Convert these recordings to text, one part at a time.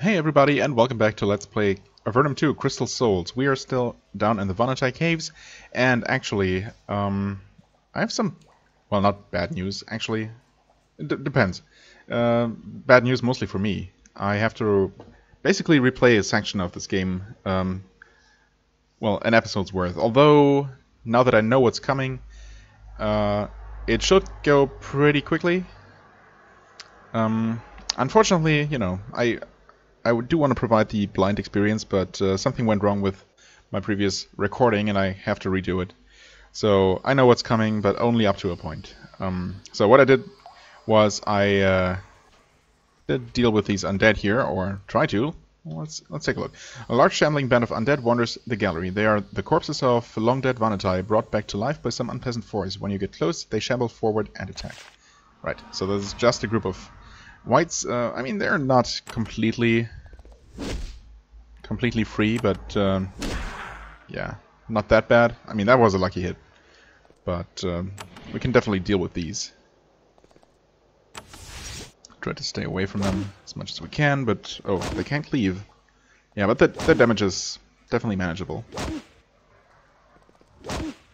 Hey everybody, and welcome back to Let's Play Avernum 2 Crystal Souls. We are still down in the Avernite caves, and actually, I have some, well, not bad news, actually. It depends. Bad news mostly for me. I have to basically replay a section of this game, well, an episode's worth. Although, now that I know what's coming, it should go pretty quickly. Unfortunately, you know, I do want to provide the blind experience, but something went wrong with my previous recording and I have to redo it. So I know what's coming, but only up to a point. So what I did was I did deal with these undead here, or try to. Let's take a look. A large shambling band of undead wanders the gallery. They are the corpses of long-dead Vanitae brought back to life by some unpleasant force. When you get close, they shamble forward and attack. Right, so this is just a group of whites. I mean, they're not completely free, but yeah, not that bad. I mean, that was a lucky hit, but we can definitely deal with these. Try to stay away from them as much as we can, but oh, they can't cleave. Yeah, but that damage is definitely manageable.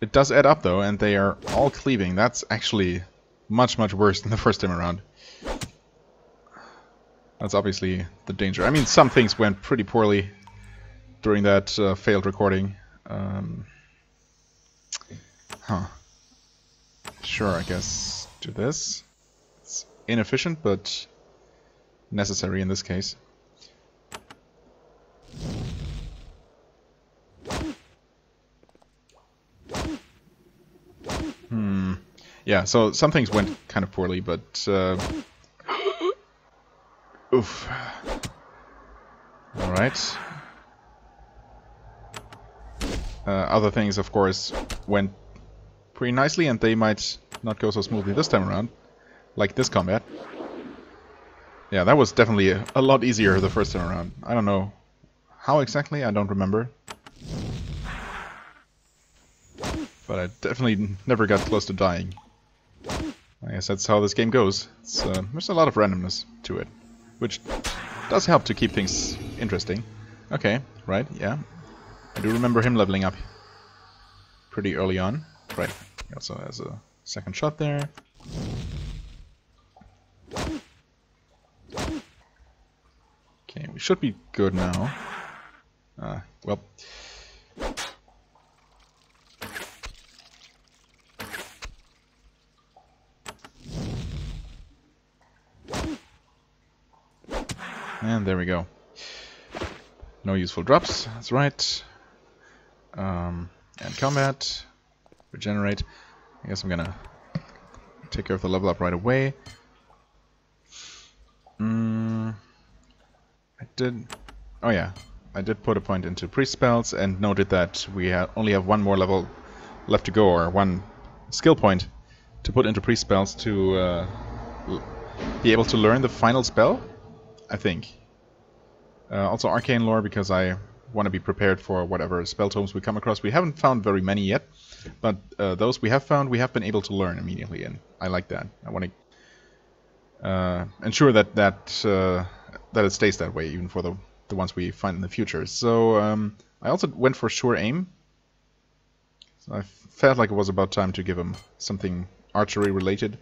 It does add up though, and they are all cleaving. That's actually much worse than the first time around. That's obviously the danger. I mean, some things went pretty poorly during that failed recording. Sure, I guess do this. It's inefficient, but necessary in this case. Yeah, so some things went kind of poorly, but oof. Alright. Other things, of course, went pretty nicely, and they might not go so smoothly this time around. Like this combat. Yeah, that was definitely a lot easier the first time around. I don't know how exactly, I don't remember. But I definitely never got close to dying. I guess that's how this game goes. There's a lot of randomness to it, which does help to keep things interesting. Okay, right, yeah. I do remember him leveling up pretty early on. Right, he also has a second shot there. Okay, we should be good now. Well. And there we go. No useful drops, that's right. And combat. Regenerate. I guess I'm gonna take care of the level up right away. I did... Oh yeah, I did put a point into priest spells and noted that we only have one more level left to go, or one skill point to put into priest spells to be able to learn the final spell, I think. Also arcane lore, because I want to be prepared for whatever spell tomes we come across. We haven't found very many yet, but those we have found, we have been able to learn immediately, and I like that. I want to ensure that it stays that way, even for the ones we find in the future. So I also went for sure aim. So I felt like it was about time to give him something archery related.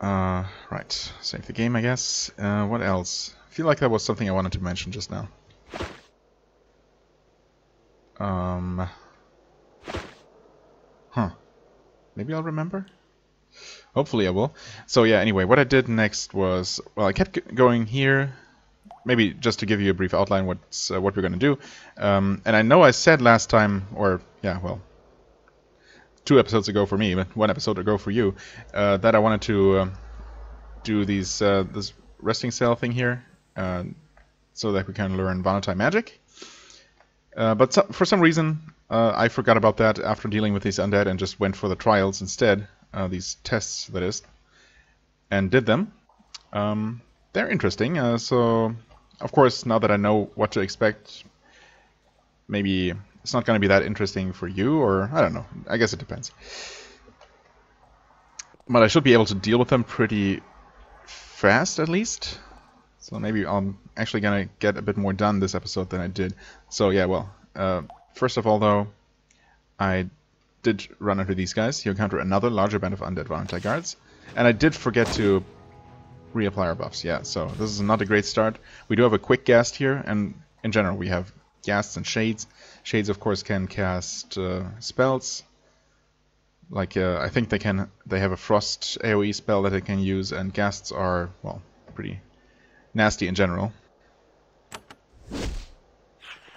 Right, save the game, I guess. What else? I feel like that was something I wanted to mention just now. Maybe I'll remember? Hopefully I will. So yeah, anyway, what I did next was, well, I kept going here. Maybe just to give you a brief outline what we're going to do. And I know I said last time, or yeah, well, 2 episodes ago for me, but 1 episode ago for you, that I wanted to do this resting cell thing here, so that we can learn Vanitae magic. But for some reason, I forgot about that after dealing with these undead and just went for the trials instead, these tests, that is, and did them. They're interesting, so of course, now that I know what to expect, maybe it's not going to be that interesting for you, or I don't know. I guess it depends. But I should be able to deal with them pretty fast, at least. So So maybe I'm actually gonna get a bit more done this episode than I did. So yeah, well, first of all though, I did run into these guys. You encounter another larger band of undead Avernite guards. And I did forget to reapply our buffs, yeah, so this is not a great start. We do have a quick ghast here, and in general we have ghasts and shades. Shades of course can cast spells. Like, I think they have a frost AoE spell that they can use, and ghasts are, well, pretty nasty in general.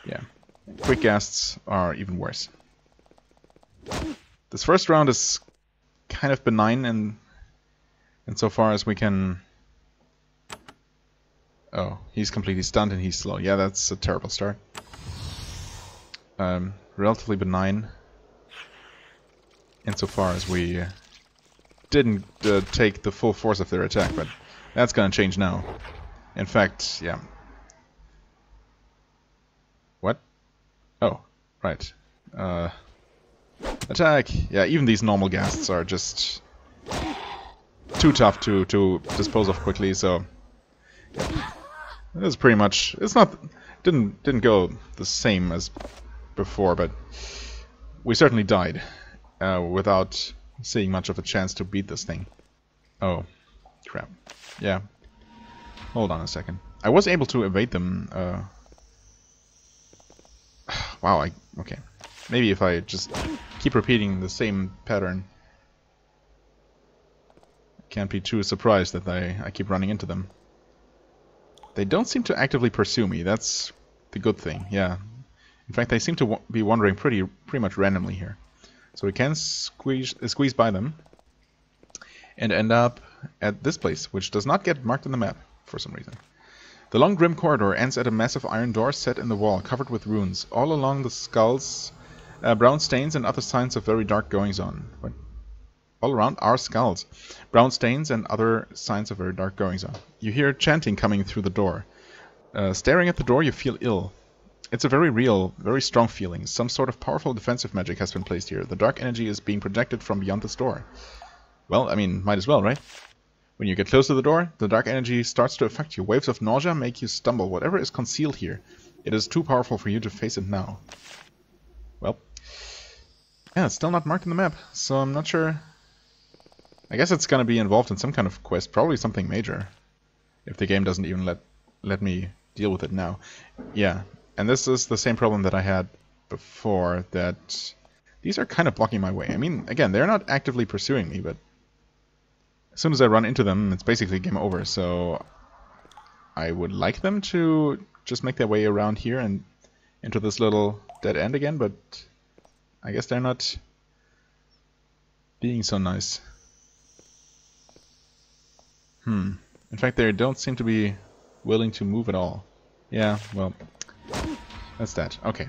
Yeah, quick ghasts are even worse. This first round is kind of benign insofar as we can... Oh, he's completely stunned and he's slow. Yeah, that's a terrible start. Relatively benign insofar as we didn't take the full force of their attack, but that's gonna change now. In fact, yeah. What? Oh, right. Attack! Yeah, even these normal ghasts are just too tough to dispose of quickly, so... Yeah. This is pretty much... It's not... Didn't go the same as before, but we certainly died without seeing much of a chance to beat this thing. Oh, crap. Yeah. Hold on a second. I was able to evade them. Wow, okay. Maybe if I just keep repeating the same pattern, I can't be too surprised that I keep running into them. They don't seem to actively pursue me. That's the good thing. Yeah. In fact, they seem to be wandering pretty much randomly here. So we can squeeze by them and end up at this place, which does not get marked on the map for some reason. The long grim corridor ends at a massive iron door set in the wall, covered with runes. All along the skulls, brown stains and other signs of very dark goings-on. What? All around are skulls, brown stains and other signs of very dark goings-on. You hear chanting coming through the door. Staring at the door, you feel ill. It's a very real, very strong feeling. Some sort of powerful defensive magic has been placed here. The dark energy is being projected from beyond this door. Well, I mean, might as well, right? When you get close to the door, the dark energy starts to affect you. Waves of nausea make you stumble. Whatever is concealed here, it is too powerful for you to face it now. Well, yeah, it's still not marked on the map, so I'm not sure. I guess it's gonna be involved in some kind of quest, probably something major. If the game doesn't even let me deal with it now. Yeah, and this is the same problem that I had before, that these are kind of blocking my way. I mean, again, they're not actively pursuing me, but as soon as I run into them, it's basically game over, so I would like them to just make their way around here and into this little dead end again, but I guess they're not being so nice. In fact, they don't seem to be willing to move at all. Yeah, well, that's that. Okay.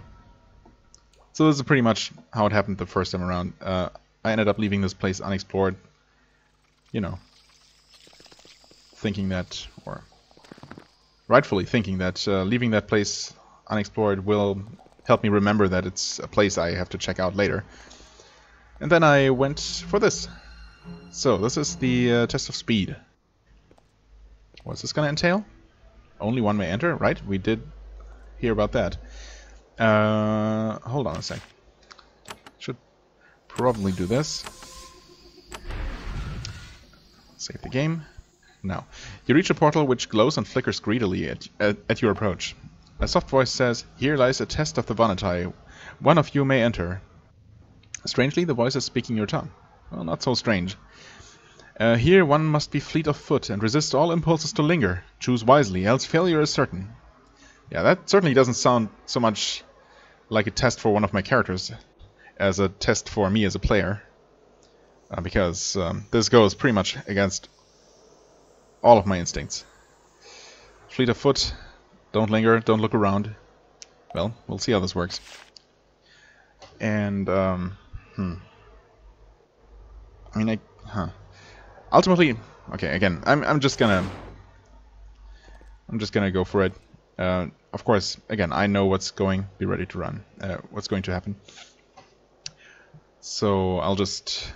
So this is pretty much how it happened the first time around. I ended up leaving this place unexplored. You know, thinking that, or rightfully thinking that leaving that place unexplored will help me remember that it's a place I have to check out later. And then I went for this. So this is the test of speed. What's this gonna entail? Only one may enter, right? We did hear about that. Hold on a sec. Should probably do this. Save the game. Now, you reach a portal which glows and flickers greedily at your approach. A soft voice says, "Here lies a test of the Avernite. One of you may enter." Strangely, the voice is speaking your tongue. Well, not so strange. Here one must be fleet of foot and resist all impulses to linger. Choose wisely, else failure is certain. Yeah, that certainly doesn't sound so much like a test for one of my characters as a test for me as a player. Because this goes pretty much against all of my instincts. Fleet of foot, don't linger, don't look around. Well, we'll see how this works. And, I mean, ultimately, okay, again, I'm just gonna go for it. Of course, again, I know what's going to be ready to run, what's going to happen. So I'll just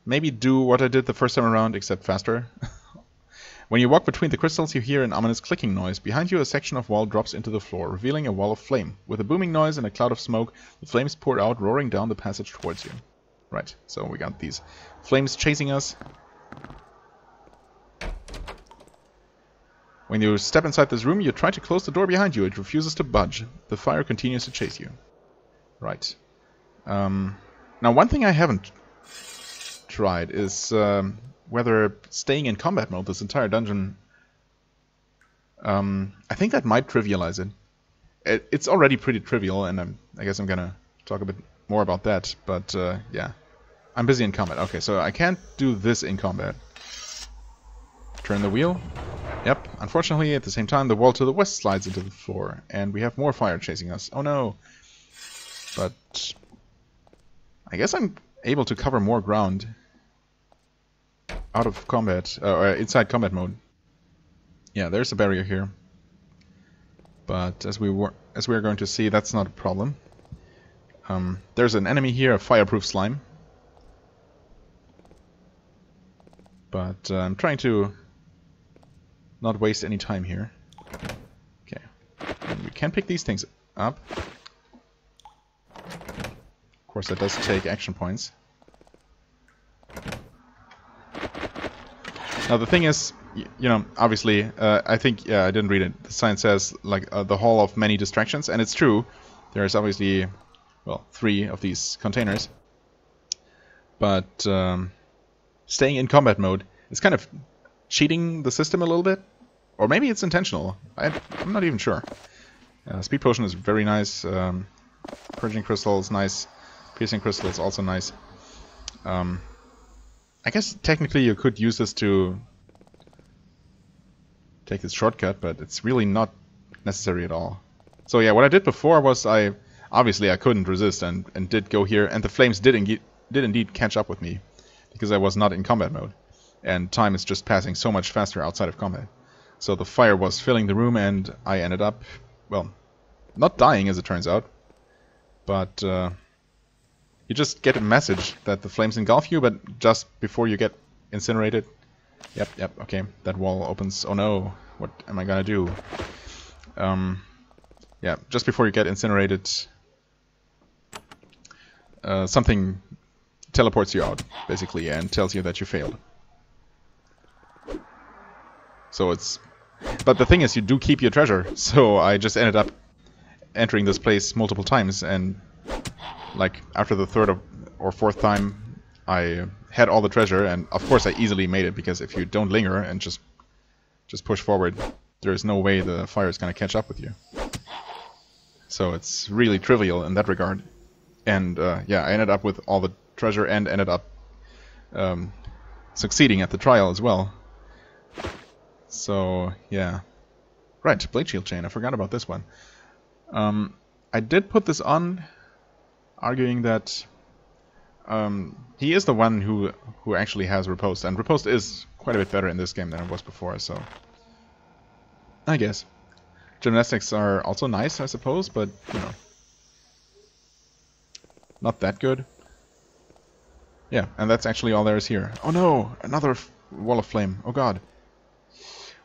maybe do what I did the first time around, except faster. When you walk between the crystals, you hear an ominous clicking noise. Behind you, a section of wall drops into the floor, revealing a wall of flame. With a booming noise and a cloud of smoke, the flames pour out, roaring down the passage towards you. Right, so we got these flames chasing us. When you step inside this room, you try to close the door behind you. It refuses to budge. The fire continues to chase you. Right. Now, one thing I haven't tried is whether staying in combat mode this entire dungeon... I think that might trivialize it. It's already pretty trivial, and I guess I'm gonna talk a bit more about that. But, yeah. I'm busy in combat. Okay, so I can't do this in combat. Turn the wheel. Yep, unfortunately, at the same time, the wall to the west slides into the floor, and we have more fire chasing us. Oh no! But I guess I'm able to cover more ground out of combat, or inside combat mode. Yeah, there's a barrier here, but as we're going to see, that's not a problem. There's an enemy here, a fireproof slime, but I'm trying to not waste any time here. Okay. And we can pick these things up. Of course, that does take action points. Now, the thing is, you know, obviously, I think, yeah, I didn't read it. The sign says, like, the hall of many distractions, and it's true. There's obviously, well, 3 of these containers. But staying in combat mode is kind of cheating the system a little bit. Or maybe it's intentional. I'm not even sure. Speed potion is very nice. Purging crystals, nice. Piercing crystals, also nice. I guess technically you could use this to take this shortcut, but it's really not necessary at all. So yeah, what I did before was obviously I couldn't resist and did go here, and the flames did indeed catch up with me because I was not in combat mode, and time is just passing so much faster outside of combat. So the fire was filling the room, and I ended up, well, not dying as it turns out, but you just get a message that the flames engulf you, but just before you get incinerated. Yep, okay, that wall opens. Oh no, what am I gonna do? Yeah, just before you get incinerated, something teleports you out, basically, and tells you that you failed. So it's... But the thing is, you do keep your treasure, so I just ended up entering this place multiple times, and like after the 3rd or 4th time I had all the treasure, and of course I easily made it, because if you don't linger and just push forward, there's no way the fire is going to catch up with you. So it's really trivial in that regard. And yeah, I ended up with all the treasure and ended up succeeding at the trial as well. So, yeah. Right, Blade Shield Chain. I forgot about this one. I did put this on, arguing that he is the one who actually has Riposte, and Riposte is quite a bit better in this game than it was before, so... I guess. Gymnastics are also nice, I suppose, but, you know... not that good. Yeah, and that's actually all there is here. Oh no! Another wall of flame. Oh god.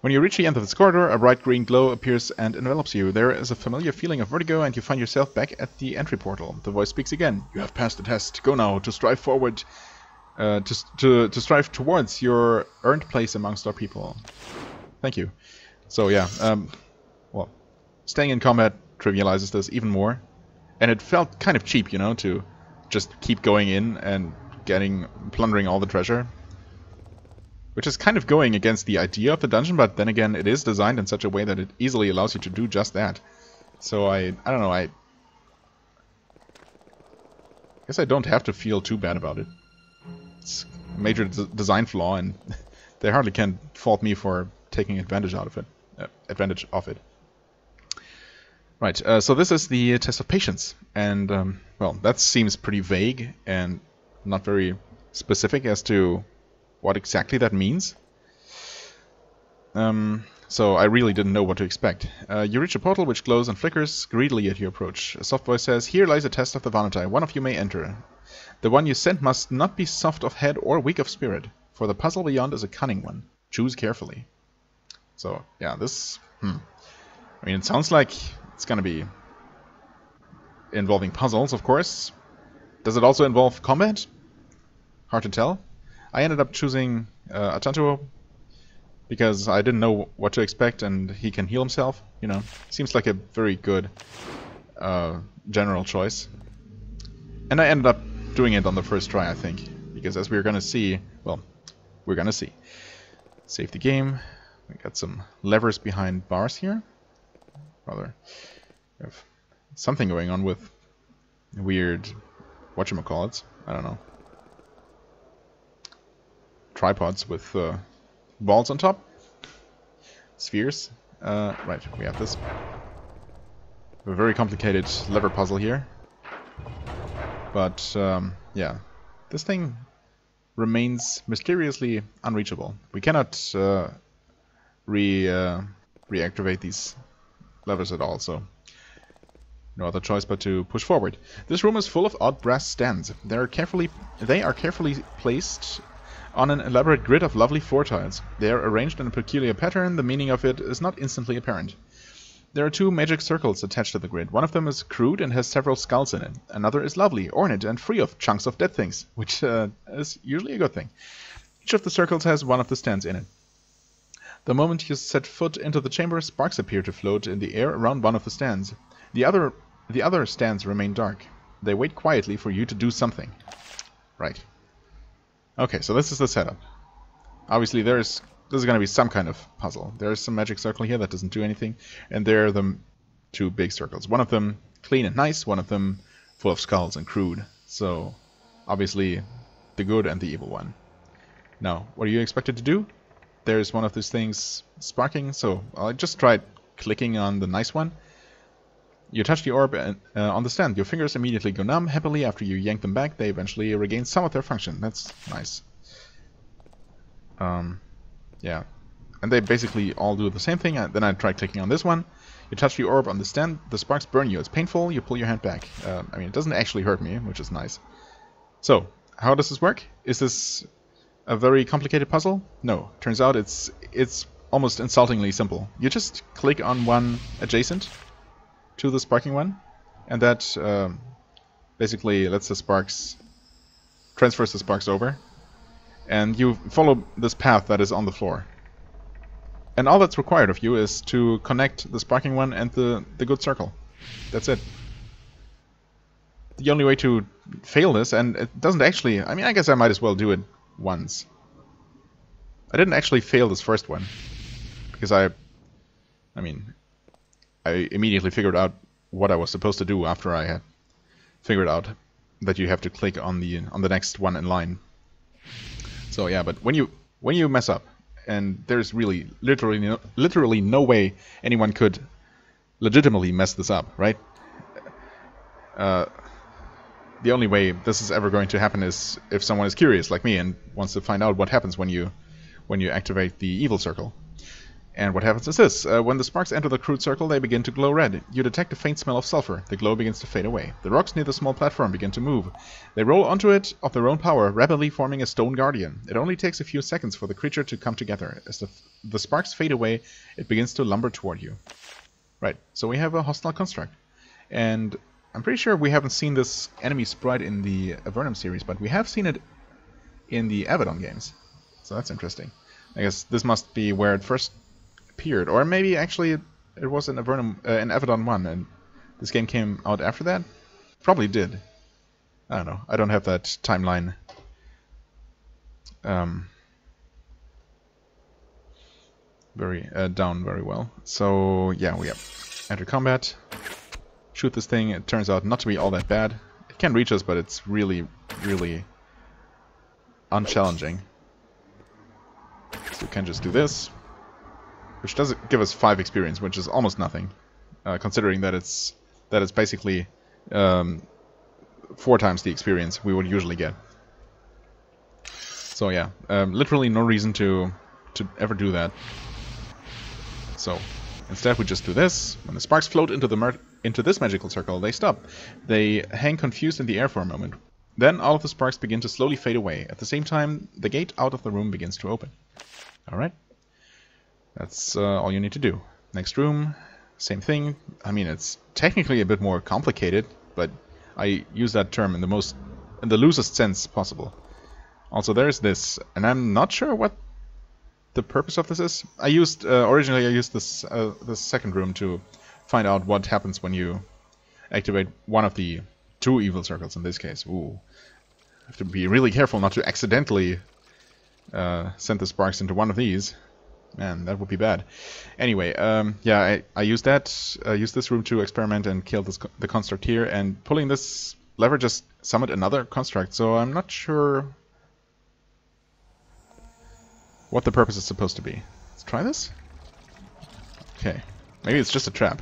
When you reach the end of this corridor, a bright green glow appears and envelops you. There is a familiar feeling of vertigo, and you find yourself back at the entry portal. The voice speaks again. You have passed the test. Go now to strive forward, to strive towards your earned place amongst our people. Thank you. So yeah, well, staying in combat trivializes this even more, and it felt kind of cheap, you know, to just keep going in and plundering all the treasure. Which is kind of going against the idea of the dungeon, but then again, it is designed in such a way that it easily allows you to do just that. So I don't know, I guess I don't have to feel too bad about it. It's a major design flaw, and they hardly can fault me for taking advantage of it. Right, so this is the test of patience, and well, that seems pretty vague and not very specific as to what exactly that means. So I really didn't know what to expect. You reach a portal which glows and flickers greedily at your approach. A soft voice says, "Here lies a test of the Vanity. One of you may enter. The one you sent must not be soft of head or weak of spirit, for the puzzle beyond is a cunning one. Choose carefully." So yeah, this. I mean, it sounds like it's gonna be involving puzzles, of course. Does it also involve combat? Hard to tell. I ended up choosing Atantuo because I didn't know what to expect, and he can heal himself. You know, seems like a very good general choice. And I ended up doing it on the first try, I think, because as we're gonna see, well, we're gonna see. Save the game. We got some levers behind bars here. Rather, we have something going on with weird, whatchamacallits, I don't know, tripods with balls on top, spheres. Right, we have this. A very complicated lever puzzle here. But, yeah, this thing remains mysteriously unreachable. We cannot reactivate these levers at all, so no other choice but to push forward. This room is full of odd brass stands. They are carefully placed on an elaborate grid of lovely floor tiles. They are arranged in a peculiar pattern. The meaning of it is not instantly apparent. There are two magic circles attached to the grid. One of them is crude and has several skulls in it. Another is lovely, ornate, and free of chunks of dead things, which is usually a good thing. Each of the circles has one of the stands in it. The moment you set foot into the chamber, sparks appear to float in the air around one of the stands. The other stands remain dark. They wait quietly for you to do something. Right. Okay, so this is the setup. Obviously, this is going to be some kind of puzzle. There is some magic circle here that doesn't do anything, and there are the two big circles. One of them clean and nice, one of them full of skulls and crude. So, obviously, the good and the evil one. Now, what are you expected to do? There's one of these things sparking, so I just tried clicking on the nice one. You touch the orb on the stand. Your fingers immediately go numb. Happily, after you yank them back, they eventually regain some of their function. That's nice. Yeah. And they basically all do the same thing. Then I tried clicking on this one. You touch the orb on the stand. The sparks burn you. It's painful. You pull your hand back. I mean, it doesn't actually hurt me, which is nice. So, how does this work? Is this a very complicated puzzle? No. Turns out it's almost insultingly simple. You just click on one adjacent to the sparking one, and that basically lets the sparks, transfers the sparks over, and you follow this path that is on the floor. And all that's required of you is to connect the sparking one and the good circle. That's it. The only way to fail this, and it doesn't actually, I mean, I guess I might as well do it once. I didn't actually fail this first one, because I immediately figured out what I was supposed to do after I had figured out that you have to click on the next one in line. So yeah, but when you mess up, and there's really literally no way anyone could legitimately mess this up, right? The only way this is ever going to happen is if someone is curious like me and wants to find out what happens when you activate the evil circle. And what happens is this. When the sparks enter the crude circle, they begin to glow red. You detect a faint smell of sulfur. The glow begins to fade away. The rocks near the small platform begin to move. They roll onto it of their own power, rapidly forming a stone guardian. It only takes a few seconds for the creature to come together. As the sparks fade away, it begins to lumber toward you. Right, so we have a hostile construct. And I'm pretty sure we haven't seen this enemy sprite in the Avernum series, but we have seen it in the Avernum games. So that's interesting. I guess this must be where it first appeared, or maybe actually it was in Avernum, in Avernum 1, and this game came out after that? Probably did. I don't know. I don't have that timeline down very well. So yeah, we have enter combat. Shoot this thing. It turns out not to be all that bad. It can reach us, but it's really, really unchallenging. So we can just do this, which does give us 5 experience, which is almost nothing, considering that it's basically 4 times the experience we would usually get. So yeah, literally no reason to ever do that. So instead, we just do this. When the sparks float into this magical circle, they stop. They hang confused in the air for a moment. Then all of the sparks begin to slowly fade away. At the same time, the gate out of the room begins to open. All right. That's all you need to do. Next room, same thing. I mean, it's technically a bit more complicated, but I use that term in the loosest sense possible. Also, there's this, and I'm not sure what the purpose of this is. I used originally I used this second room to find out what happens when you activate one of the two evil circles. In this case, ooh, I have to be really careful not to accidentally send the sparks into one of these. Man, that would be bad. Anyway, yeah, I used that. Used this room to experiment and kill the construct here, and pulling this lever just summoned another construct. So I'm not sure what the purpose is supposed to be. Let's try this. Okay, maybe it's just a trap.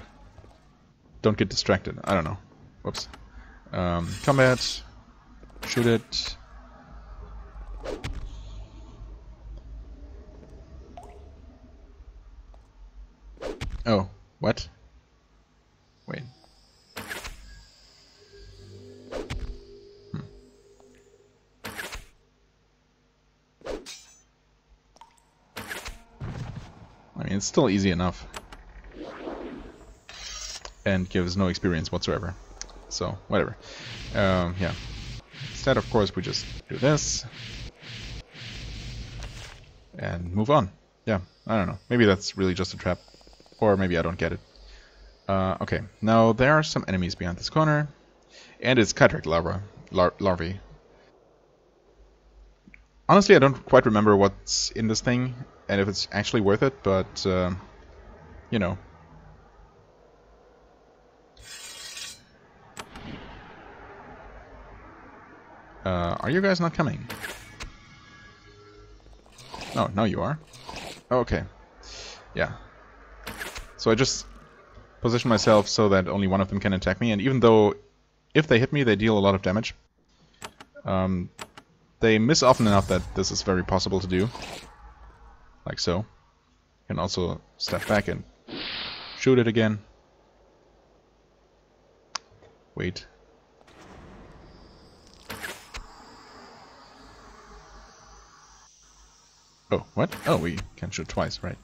Don't get distracted. I don't know. Whoops. Combat. Shoot it. Oh, what? Wait. I mean, it's still easy enough. And gives no experience whatsoever. So, whatever. Yeah. Instead, of course, we just do this. And move on. Yeah, I don't know. Maybe that's really just a trap. Or maybe I don't get it. Okay, now there are some enemies behind this corner. And it's Kydrake larvae. Honestly, I don't quite remember what's in this thing. And if it's actually worth it, but, you know. Are you guys not coming? Oh, now you are. Oh, okay. Yeah. So I just position myself so that only one of them can attack me, and even though if they hit me, they deal a lot of damage. They miss often enough that this is very possible to do. Like so. You can also step back and shoot it again. Wait. Oh, what? Oh, we can shoot twice, right.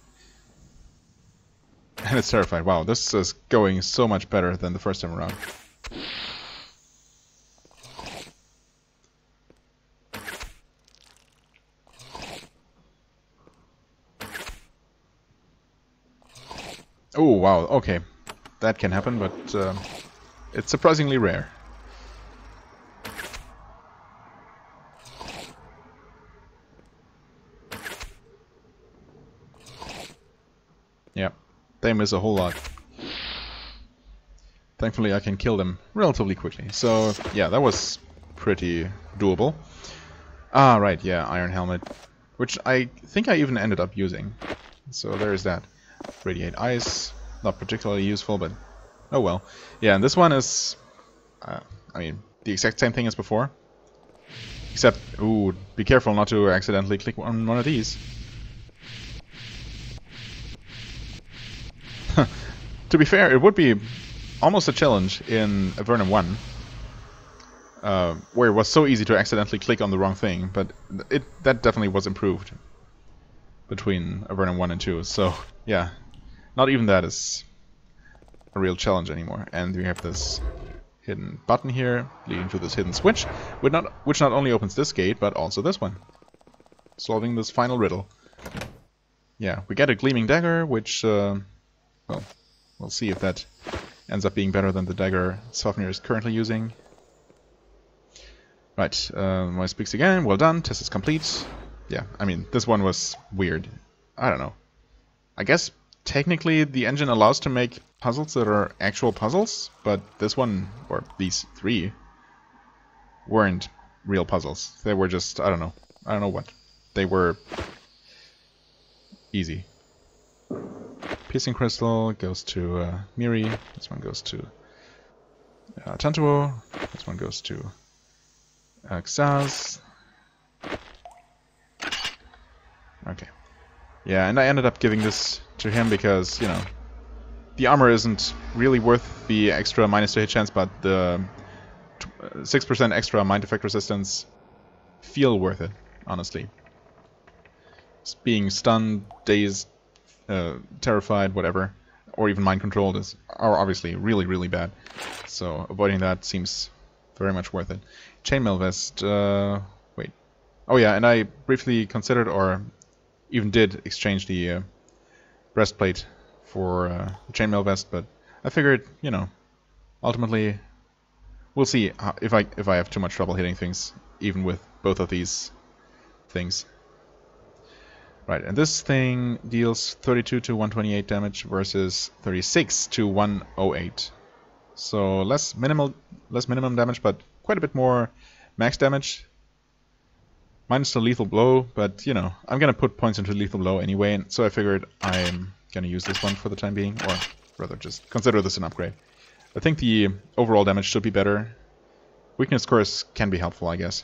And it's terrified. Wow, this is going so much better than the first time around. Oh, wow, okay. That can happen, but it's surprisingly rare. Yeah, they miss a whole lot. Thankfully I can kill them relatively quickly. So, yeah, that was pretty doable. Ah, right, yeah, Iron Helmet. Which I think I even ended up using. So there's that. Radiate Ice. Not particularly useful, but oh well. Yeah, and this one is... I mean, the exact same thing as before. Except, ooh, be careful not to accidentally click on one of these. To be fair, it would be almost a challenge in Avernum 1, where it was so easy to accidentally click on the wrong thing, but that definitely was improved between Avernum 1 and 2, so yeah, not even that is a real challenge anymore. And we have this hidden button here, leading to this hidden switch, which not only opens this gate, but also this one, solving this final riddle. Yeah, we get a gleaming dagger, which, well, we'll see if that ends up being better than the dagger Sofnir is currently using. Right, voice speaks again. Well done. Test is complete. Yeah, I mean, this one was weird. I don't know. I guess technically the engine allows to make puzzles that are actual puzzles, but this one, or these three, weren't real puzzles. They were just, I don't know. I don't know what. They were easy. Piercing Crystal goes to Miri. This one goes to Tantuo. This one goes to Xaz. Okay. Yeah, and I ended up giving this to him because, you know, the armor isn't really worth the extra minus to hit chance, but the 6% extra mind effect resistance feel worth it, honestly. Just being stunned, dazed, terrified, whatever, or even mind controlled are obviously really, really bad. So avoiding that seems very much worth it. Chainmail vest. Wait. Oh yeah, and I briefly considered, or even did, exchange the breastplate for the chainmail vest, but I figured, you know, ultimately we'll see if I have too much trouble hitting things, even with both of these things. Right, and this thing deals 32 to 128 damage versus 36 to 108. So less minimum damage, but quite a bit more max damage. Minus the lethal blow, but you know, I'm gonna put points into lethal blow anyway, and so I figured I'm gonna use this one for the time being, or rather just consider this an upgrade. I think the overall damage should be better. Weakness scores can be helpful, I guess.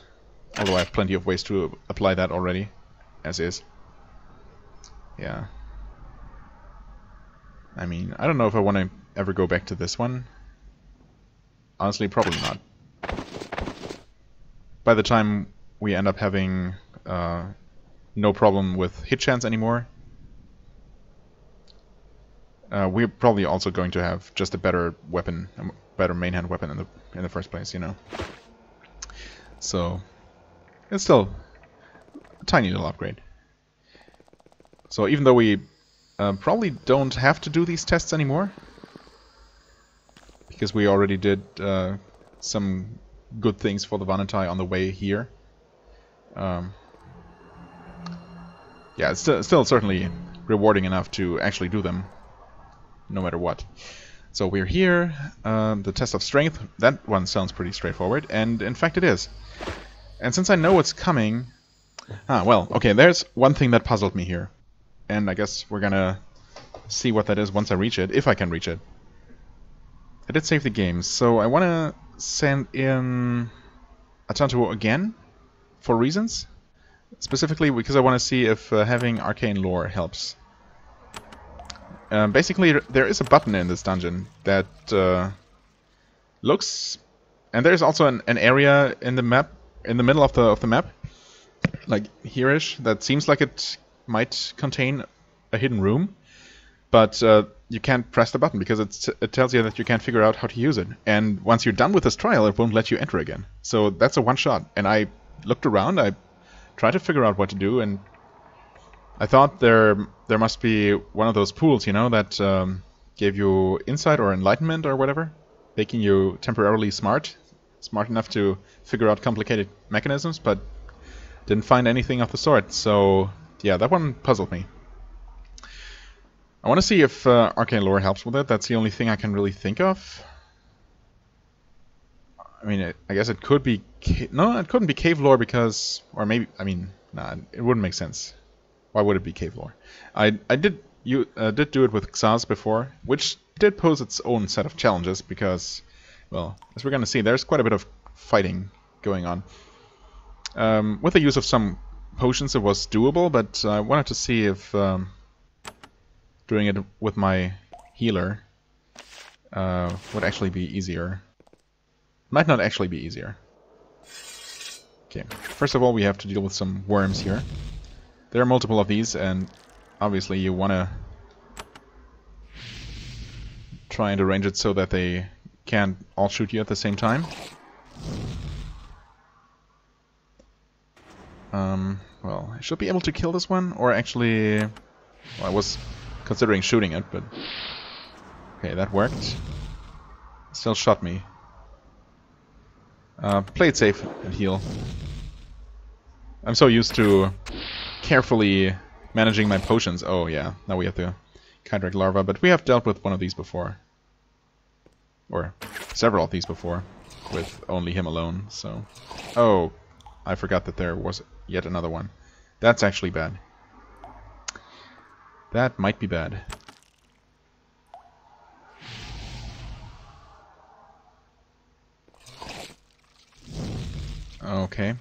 Although I have plenty of ways to apply that already, as is. Yeah. I mean, I don't know if I want to ever go back to this one. Honestly, probably not. By the time we end up having no problem with hit chance anymore, we're probably also going to have just a better weapon, a better main hand weapon in the first place, you know. So it's still a tiny little upgrade. So even though we probably don't have to do these tests anymore, because we already did some good things for the Avernite on the way here. Yeah, it's still certainly rewarding enough to actually do them, no matter what. So we're here. The test of strength, that one sounds pretty straightforward, and in fact it is. And since I know what's coming... well, okay, there's one thing that puzzled me here. And I guess we're gonna see what that is once I reach it, if I can reach it. I did save the game, so I want to send in Atanto again, for reasons. Specifically because I want to see if having arcane lore helps. Basically, there is a button in this dungeon that looks... And there's also an area in the map, in the middle of the map, like here-ish, that seems like it might contain a hidden room, but you can't press the button because it tells you that you can't figure out how to use it. And once you're done with this trial, it won't let you enter again. So that's a one-shot. And I looked around, I tried to figure out what to do, and I thought there must be one of those pools, you know, that gave you insight or enlightenment or whatever, making you temporarily smart enough to figure out complicated mechanisms, but didn't find anything of the sort. So yeah, that one puzzled me. I want to see if arcane lore helps with it. That's the only thing I can really think of. I mean, I guess it could be... No, it couldn't be cave lore because... Or maybe... I mean, nah, it wouldn't make sense. Why would it be cave lore? I did do it with Xaz before, which did pose its own set of challenges because, well, as we're going to see, there's quite a bit of fighting going on. With the use of some potions, it was doable, but I wanted to see if doing it with my healer would actually be easier. Might not actually be easier. Okay, first of all, we have to deal with some worms here. There are multiple of these, and obviously you want to try and arrange it so that they can't all shoot you at the same time. Well, I should be able to kill this one, or actually... Well, I was considering shooting it, but... Okay, that worked. Still shot me. Play it safe and heal. I'm so used to carefully managing my potions. Oh yeah, now we have the Kydrake larva, but we have dealt with one of these before. Or several of these before, with only him alone, so... Oh, I forgot that there was yet another one. That's actually bad. That might be bad. Okay.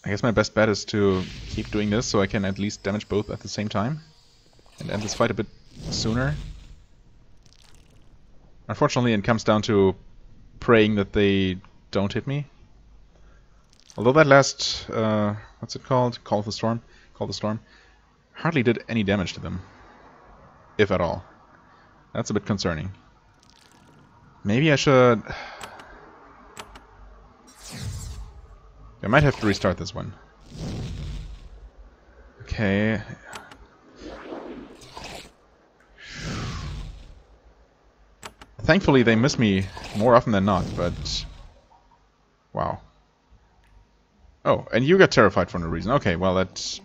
I guess my best bet is to keep doing this so I can at least damage both at the same time. And end this fight a bit sooner. Unfortunately, it comes down to praying that they don't hit me. Although that last, what's it called? Call the Storm. hardly did any damage to them. If at all. That's a bit concerning. Maybe I should... I might have to restart this one. Okay. Thankfully they miss me more often than not, but... Wow. Oh, and you got terrified for no reason. Okay, well that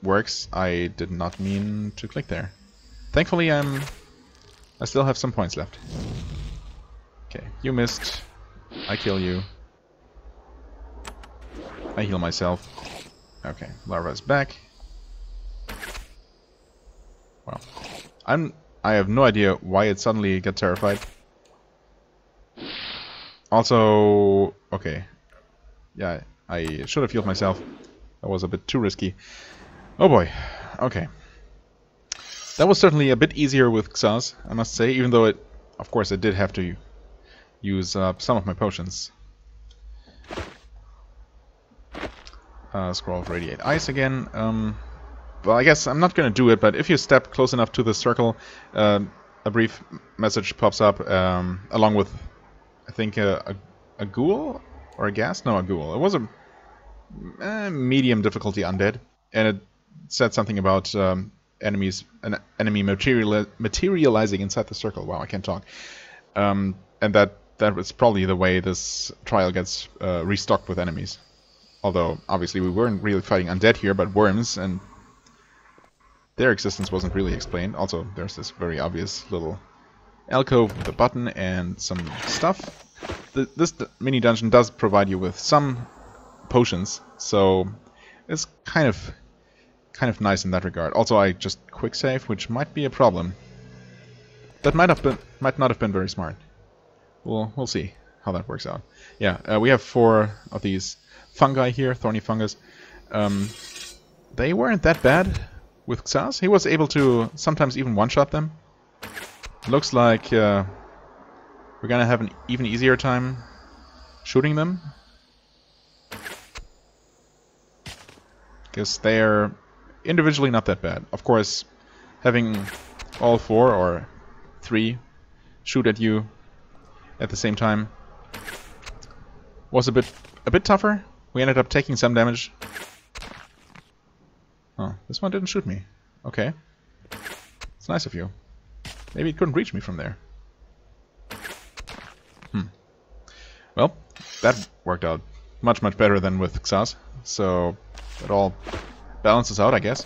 works. I did not mean to click there. Thankfully I still have some points left. Okay, you missed. I kill you. I heal myself. Okay, larva's back. Well, I have no idea why it suddenly got terrified. Also, okay. Yeah, I should have healed myself. That was a bit too risky. Oh boy. Okay. That was certainly a bit easier with Xaz, I must say, even though it, of course, I did have to use some of my potions. Scroll of Radiate Ice again. Well, I guess I'm not going to do it, but if you step close enough to the circle, a brief message pops up along with, I think, a ghoul or a ghast? No, a ghoul. It was a medium difficulty undead, and it said something about an enemy materializing inside the circle. Wow, I can't talk. And that was probably the way this trial gets restocked with enemies. Although, obviously, we weren't really fighting undead here, but worms, and their existence wasn't really explained. Also, there's this very obvious little alcove with a button and some stuff. This mini dungeon does provide you with some potions, so it's kind of nice in that regard. Also, I just quick save, which might be a problem. That might not have been very smart. We'll see how that works out. Yeah, we have 4 of these fungi here, thorny fungus. They weren't that bad with Xaz. He was able to sometimes even one-shot them. Looks like we're gonna have an even easier time shooting them, because they're individually not that bad. Of course, having all 4 or 3 shoot at you at the same time was a bit tougher. We ended up taking some damage. Oh, this one didn't shoot me. Okay. It's nice of you. Maybe it couldn't reach me from there. Well, that worked out much better than with Xaz. So it all balances out, I guess.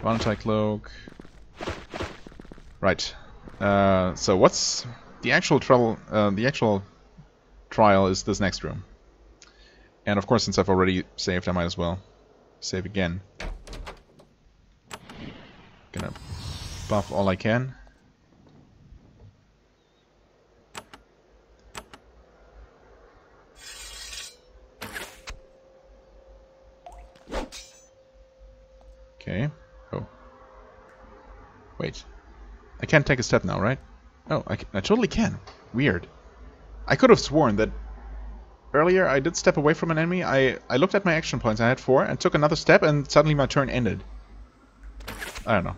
Valentine cloak. Right. So what's the actual trouble? The actual trial is this next room. And of course, since I've already saved, I might as well save again. Gonna buff all I can. Okay. Oh. Wait. I can't take a step now, right? Oh, I totally can. Weird. I could have sworn that earlier I did step away from an enemy. I looked at my action points. I had 4 and took another step, and suddenly my turn ended. I don't know.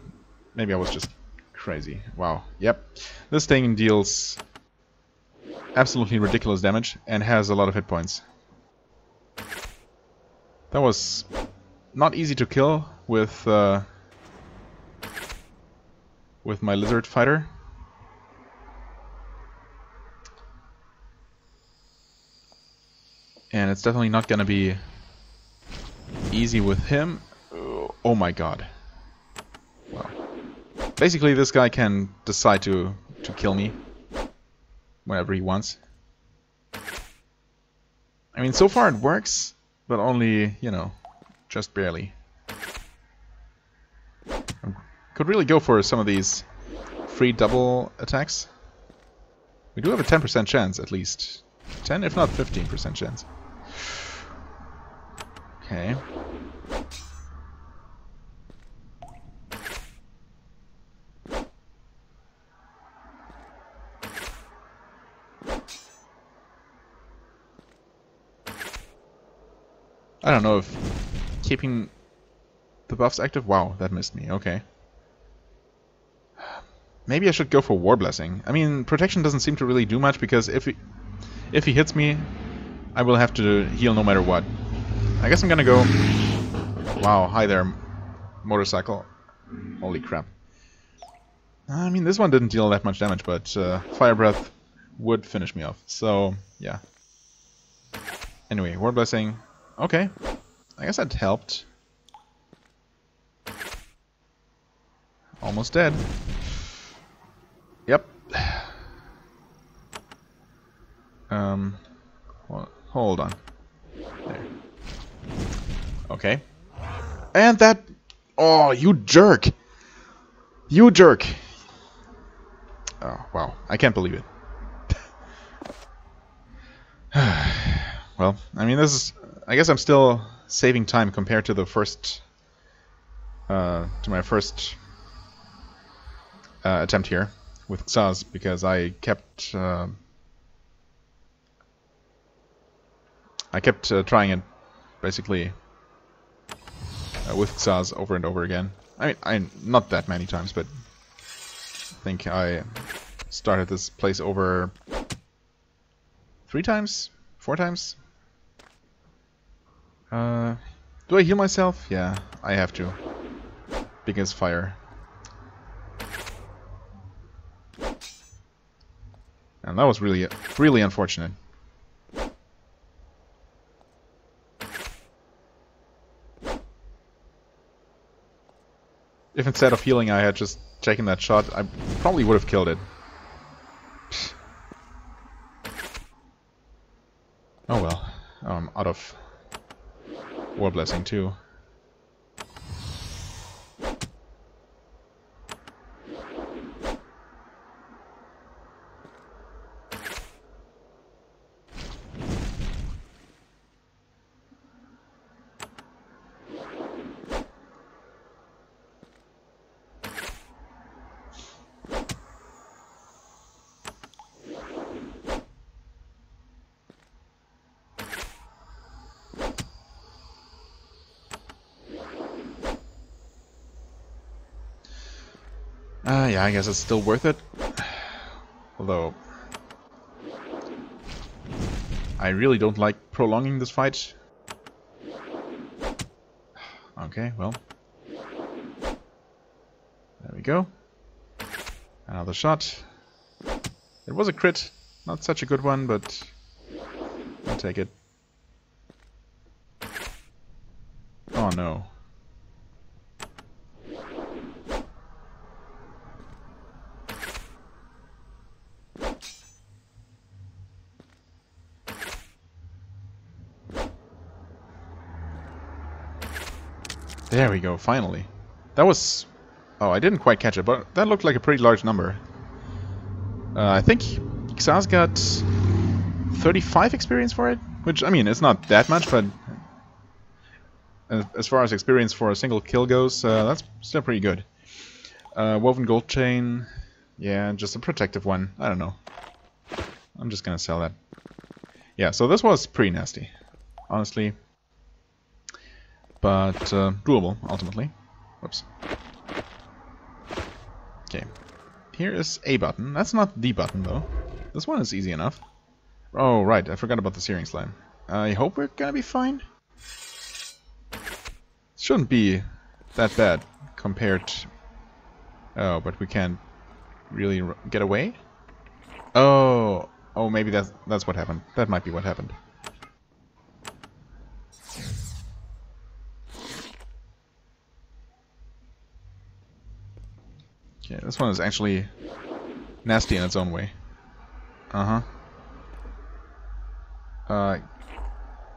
Maybe I was just crazy. Wow. Yep. This thing deals absolutely ridiculous damage and has a lot of hit points. That was not easy to kill with my lizard fighter. And it's definitely not gonna be easy with him. Oh my god. Wow. Basically, this guy can decide to kill me whenever he wants. I mean, so far it works, but only, you know, just barely. Could really go for some of these free double attacks. We do have a 10% chance, at least. 10, if not 15% chance. Okay. I don't know if keeping the buffs active? Wow, that missed me. Okay. Maybe I should go for War Blessing. I mean, protection doesn't seem to really do much because if he hits me, I will have to heal no matter what. I guess I'm gonna go... Wow, hi there, motorcycle. Holy crap. I mean, this one didn't deal that much damage, but Fire Breath would finish me off. So, yeah. Anyway, War Blessing. Okay. I guess that helped. Almost dead. Yep. Well, hold on. There. Okay. And that... Oh, you jerk! You jerk! Oh, wow. I can't believe it. Well, I mean, this is... I guess I'm still saving time compared to the first... to my first... attempt here with Xaz, because I kept... trying it, basically, with Xaz over and over again. I mean, not that many times, but I think I started this place over 3 times? 4 times? Do I heal myself? Yeah, I have to. Because fire. And that was really, really unfortunate. If instead of healing I had just taken that shot, I probably would have killed it. Oh well. I'm out of War Blessing too. Yeah, I guess it's still worth it. Although, I really don't like prolonging this fight. Okay, well. There we go. Another shot. It was a crit. Not such a good one, but I'll take it. Oh no. There we go, finally. That was... Oh, I didn't quite catch it, but that looked like a pretty large number. I think Xaz got 35 experience for it, which, I mean, it's not that much, but as far as experience for a single kill goes, that's still pretty good. Woven Gold Chain, yeah, just a protective one, I don't know. I'm just gonna sell that. Yeah, so this was pretty nasty, honestly. But doable, ultimately. Whoops. Okay. Here is a button. That's not the button, though. This one is easy enough. Oh, right. I forgot about the Searing Slime. I hope we're gonna be fine. Shouldn't be that bad compared... Oh, but we can't really get away? Oh, oh, maybe that's what happened. That might be what happened. Okay, this one is actually nasty in its own way.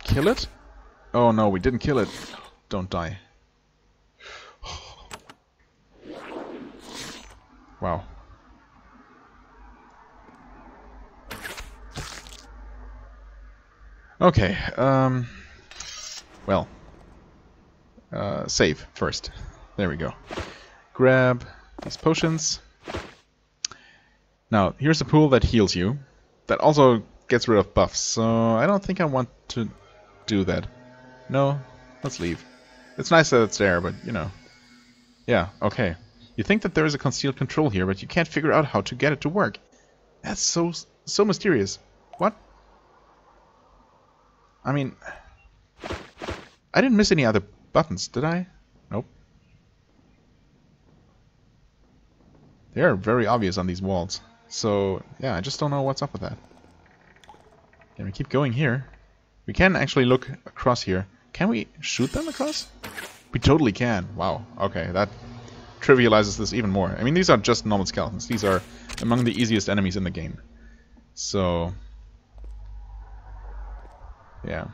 Kill it? Oh no, we didn't kill it. Don't die. Wow. Okay, well. Save first. There we go. Grab these potions. Now, here's a pool that heals you. That also gets rid of buffs, so I don't think I want to do that. No, let's leave. It's nice that it's there, but, you know. Yeah, okay. You think that there is a concealed control here, but you can't figure out how to get it to work. That's so mysterious. What? I mean, I didn't miss any other buttons, did I? Nope. They are very obvious on these walls. So, yeah, I just don't know what's up with that. Can we keep going here? We can actually look across here. Can we shoot them across? We totally can. Wow. Okay, that trivializes this even more. I mean, these are just normal skeletons. These are among the easiest enemies in the game. So, yeah.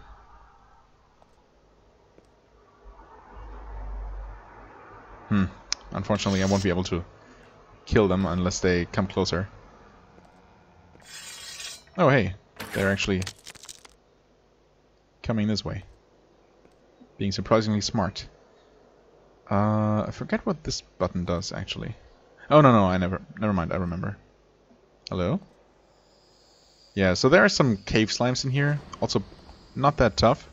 Unfortunately, I won't be able to kill them unless they come closer. Oh, hey. They're actually coming this way. Being surprisingly smart. I forget what this button does, actually. Oh, no, never mind, I remember. Hello? Yeah, so there are some cave slimes in here. Also, not that tough.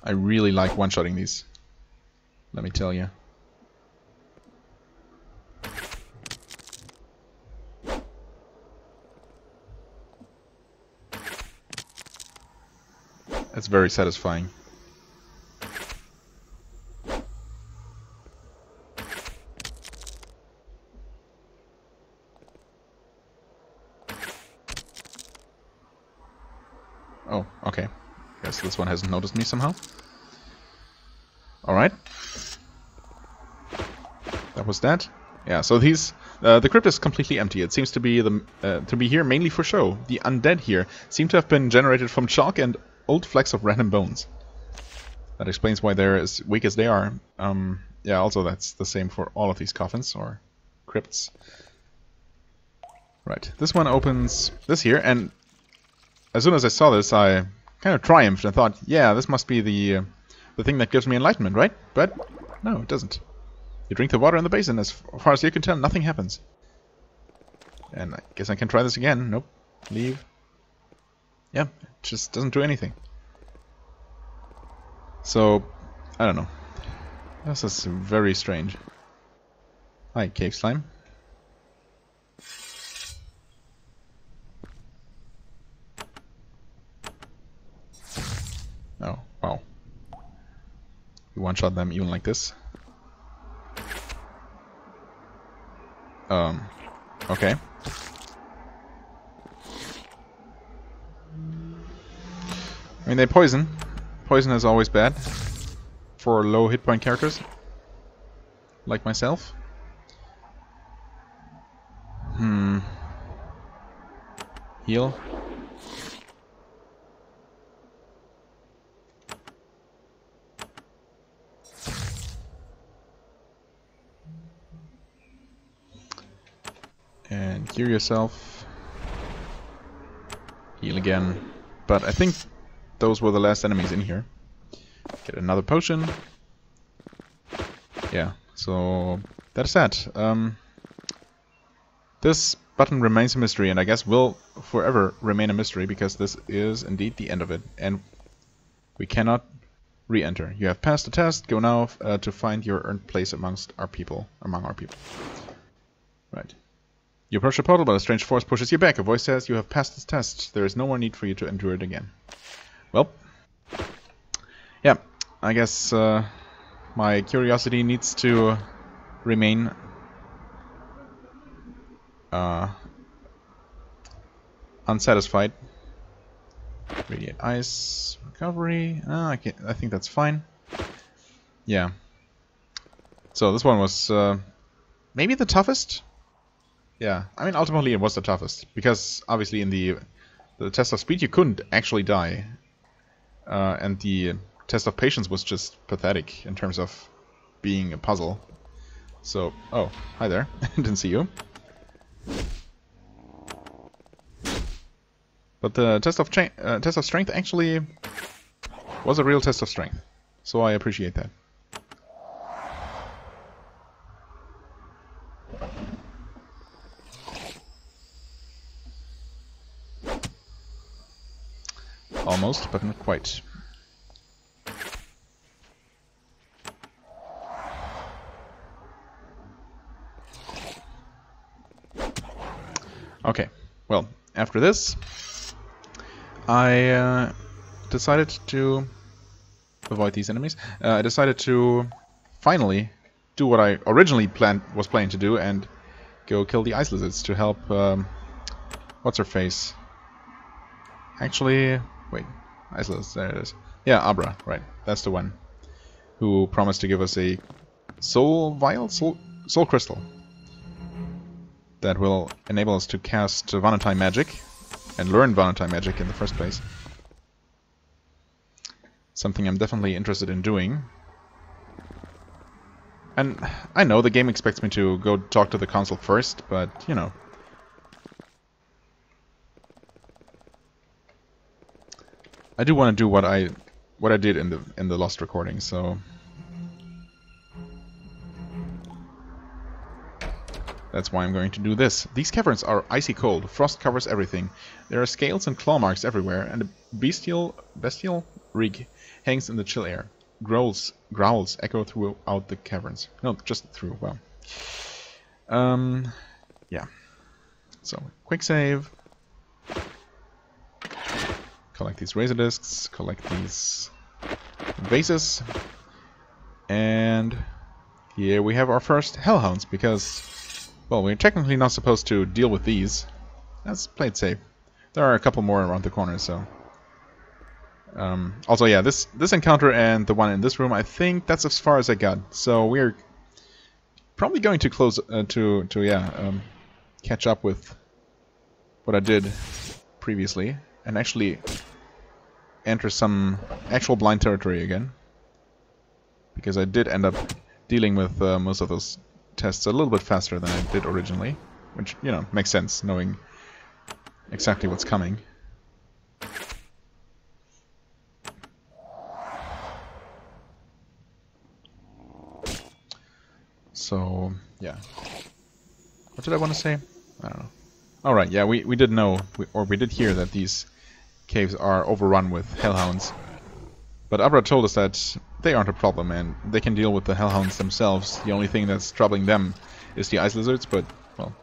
I really like one-shotting these. Let me tell you. It's very satisfying. Oh, okay. Guess this one hasn't noticed me somehow. Alright. That was that. Yeah, so these... the crypt is completely empty. It seems to be here mainly for show. The undead here seem to have been generated from chalk and old flecks of random bones. That explains why they're as weak as they are. Yeah, also that's the same for all of these coffins, or crypts. Right, this one opens this here, and as soon as I saw this, I kind of triumphed and thought, yeah, this must be the thing that gives me enlightenment, right? But no, it doesn't. You drink the water in the basin, as far as you can tell, nothing happens. And I guess I can try this again. Nope. Leave. Yeah, it just doesn't do anything. So, I don't know. This is very strange. Hi, cave slime. Oh, wow. You one-shot them even like this. Okay. I mean, they poison. Poison is always bad for low hit point characters, like myself. Heal. And cure yourself. Heal again. But I think those were the last enemies in here. Get another potion. Yeah, so that's that. This button remains a mystery, and I guess will forever remain a mystery, because this is indeed the end of it, and we cannot re-enter. You have passed the test. Go now to find your earned place among our people. Right. You approach the portal, but a strange force pushes you back. A voice says, "You have passed this test. There is no more need for you to endure it again." Well, yeah, I guess my curiosity needs to remain unsatisfied. Radiant ice recovery. I think that's fine. Yeah. So this one was maybe the toughest. Yeah, I mean ultimately it was the toughest, because obviously in the test of speed you couldn't actually die, and the test of patience was just pathetic in terms of being a puzzle. So, oh, hi there. Didn't see you. But the test of strength actually was a real test of strength, so I appreciate that. Almost, but not quite. Okay, well, after this, I decided to avoid these enemies. I decided to finally do what I originally was planning to do and go kill the ice lizards to help. What's her face? Actually, wait, ice lizards. There it is. Yeah, Abra. Right, that's the one who promised to give us a soul vial, soul crystal that will enable us to cast Avernite magic and learn Avernite magic in the first place. Something I'm definitely interested in doing. And I know the game expects me to go talk to the console first, but you know. I do want to do what I did in the Lost recording, so that's why I'm going to do this. These caverns are icy cold. Frost covers everything. There are scales and claw marks everywhere, and a bestial reek hangs in the chill air. Growls echo throughout the caverns. No, just through. Well, yeah. So quick save. Collect these razor discs. Collect these vases, and here we have our first hellhounds because. Well, we're technically not supposed to deal with these. Let's play it safe. There are a couple more around the corner, so... also, yeah, this encounter and the one in this room, I think that's as far as I got. So we're probably going to close catch up with what I did previously and actually enter some actual blind territory again. Because I did end up dealing with most of those tests a little bit faster than I did originally, which, you know, makes sense, knowing exactly what's coming. So, yeah. What did I want to say? I don't know. Alright, yeah, we did know, we did hear that these caves are overrun with hellhounds. But Abra told us that they aren't a problem, and they can deal with the hellhounds themselves. The only thing that's troubling them is the ice lizards, but, well,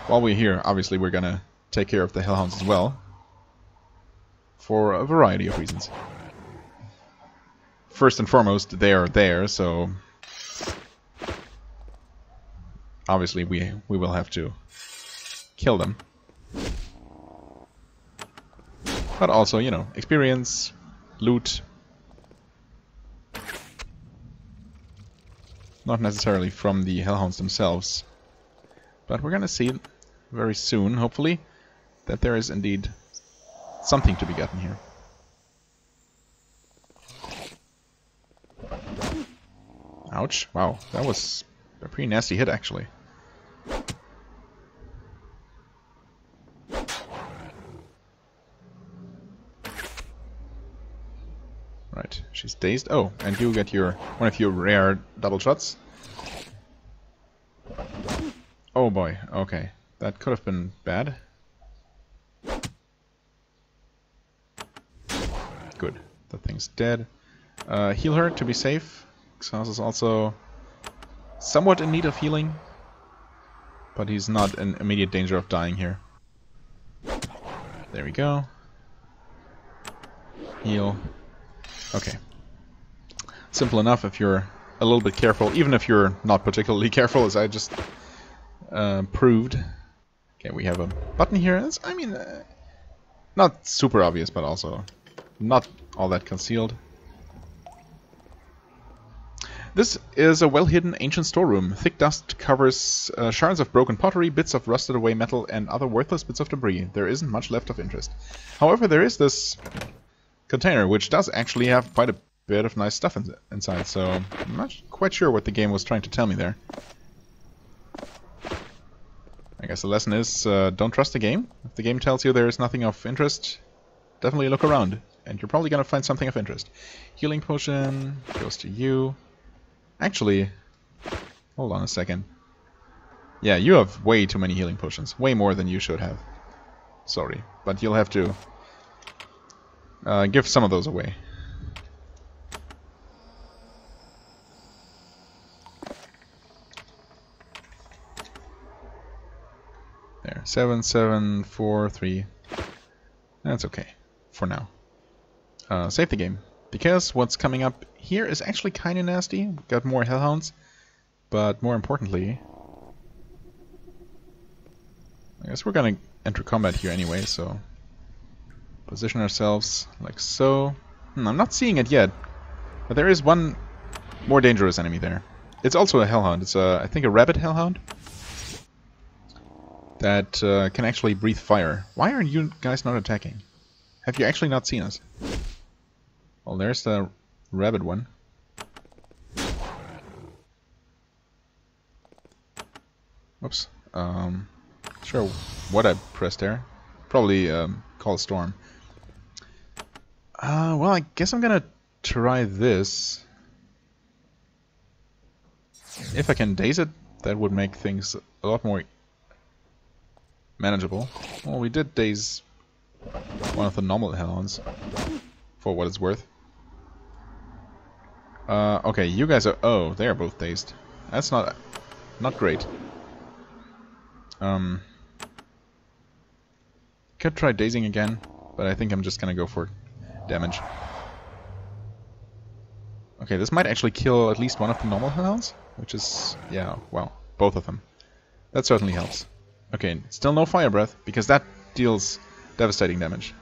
while we're here, obviously we're gonna take care of the hellhounds as well. For a variety of reasons. First and foremost, they are there, so... obviously we will have to kill them. But also, you know, experience, loot... not necessarily from the hellhounds themselves. But we're gonna see very soon, hopefully, that there is indeed something to be gotten here. Ouch. Wow, that was a pretty nasty hit, actually. Right, she's dazed. Oh, and you get one of your rare double shots. Oh boy, okay. That could have been bad. Good. That thing's dead. Heal her to be safe. Xaos is also somewhat in need of healing. But he's not in immediate danger of dying here. There we go. Heal. Okay. Simple enough if you're a little bit careful, even if you're not particularly careful, as I just proved. Okay, we have a button here. It's, I mean, not super obvious, but also not all that concealed. This is a well-hidden ancient storeroom. Thick dust covers shards of broken pottery, bits of rusted away metal, and other worthless bits of debris. There isn't much left of interest. However, there is this container, which does actually have quite a bit of nice stuff inside, so I'm not quite sure what the game was trying to tell me there. I guess the lesson is, don't trust the game. If the game tells you there is nothing of interest, definitely look around, and you're probably going to find something of interest. Healing potion goes to you. Actually, hold on a second. Yeah, you have way too many healing potions. Way more than you should have. Sorry, but you'll have to give some of those away. There, 7, 7, 4, 3. That's okay for now. Save the game, because what's coming up here is actually kind of nasty. We've got more hellhounds, but more importantly, I guess we're gonna enter combat here anyway, so position ourselves like so. I'm not seeing it yet, but there is one more dangerous enemy there. It's also a hellhound. It's I think a rabbit hellhound that can actually breathe fire. Why are you guys not attacking? Have you actually not seen us? Well, there's the rabbit one. Whoops. Sure what I pressed there. Probably call a storm. Well, I guess I'm gonna try this. If I can daze it, that would make things a lot more manageable. Well, we did daze one of the normal hellhounds, for what it's worth. Okay, you guys are... Oh, they are both dazed. That's not great. Could try dazing again, but I think I'm just gonna go for damage. Okay, this might actually kill at least one of the normal hellhounds, which is... yeah, well, both of them. That certainly helps. Okay, still no fire breath, because that deals devastating damage.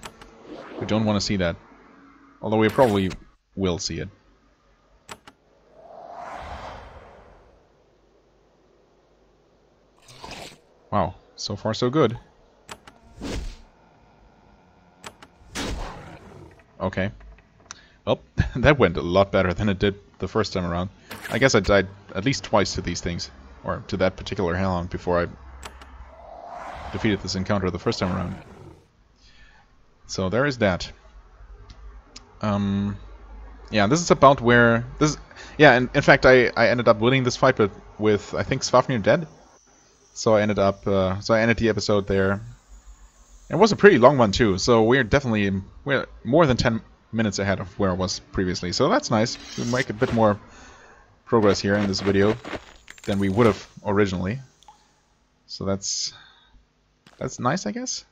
We don't want to see that. Although we probably will see it. Wow, so far so good. Okay. Well, that went a lot better than it did the first time around. I guess I died at least twice to these things. Or to that particular hellhound before I defeated this encounter the first time around. So there is that. Yeah, this is about where... this. Yeah, and in fact I ended up winning this fight with I think Svafnir dead. So I ended up... so I ended the episode there. It was a pretty long one too, so we're more than 10 minutes ahead of where I was previously. So that's nice. We make a bit more progress here in this video than we would have originally. So that's nice, I guess.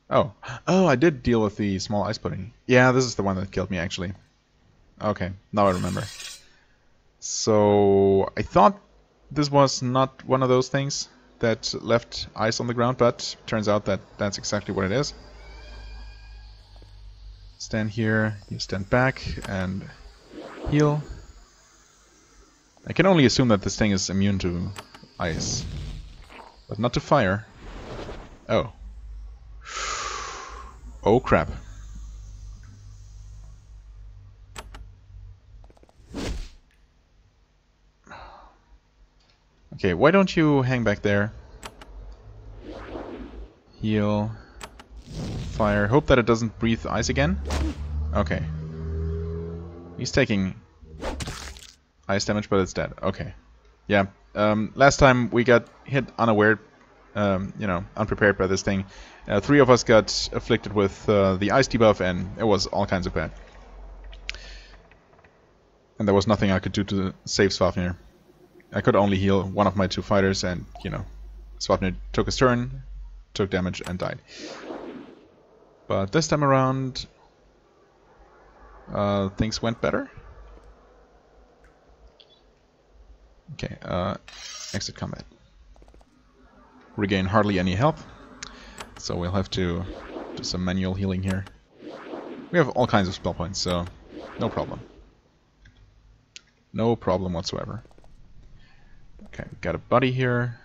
Oh, I did deal with the small ice pudding. Yeah, this is the one that killed me actually. Okay, now I remember. So I thought this was not one of those things that left ice on the ground, but turns out that that's exactly what it is. Stand here, you stand back, and heal. I can only assume that this thing is immune to ice, but not to fire. Oh. Oh crap. Okay, why don't you hang back there? Heal. Fire. Hope that it doesn't breathe ice again. Okay. He's taking ice damage, but it's dead. Okay. Yeah. Last time we got hit unaware, you know, unprepared by this thing. 3 of us got afflicted with the ice debuff, and it was all kinds of bad. And there was nothing I could do to save Svafnir. I could only heal one of my 2 fighters, and, you know, Svafnir took his turn, took damage, and died. But this time around, things went better. Okay, exit combat. Regain hardly any health, so we'll have to do some manual healing here. We have all kinds of spell points, so no problem. No problem whatsoever. Okay, got a body here.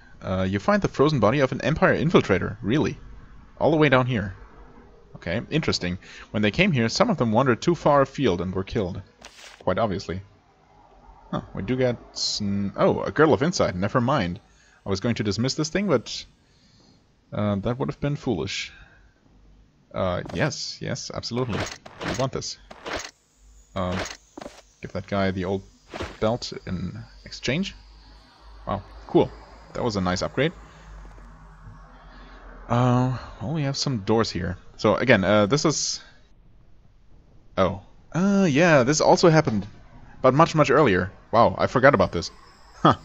You find the frozen body of an Empire infiltrator. Really? All the way down here. Okay, interesting. When they came here, some of them wandered too far afield and were killed. Quite obviously. Huh, we do get... oh, a Girdle of Insight. Never mind. I was going to dismiss this thing, but... that would have been foolish. Yes, absolutely. I want this. Give that guy the old belt in exchange. Wow, cool. That was a nice upgrade. Well, we have some doors here. So again, this is Oh. Yeah, this also happened. But much, much earlier. Wow, I forgot about this. Huh.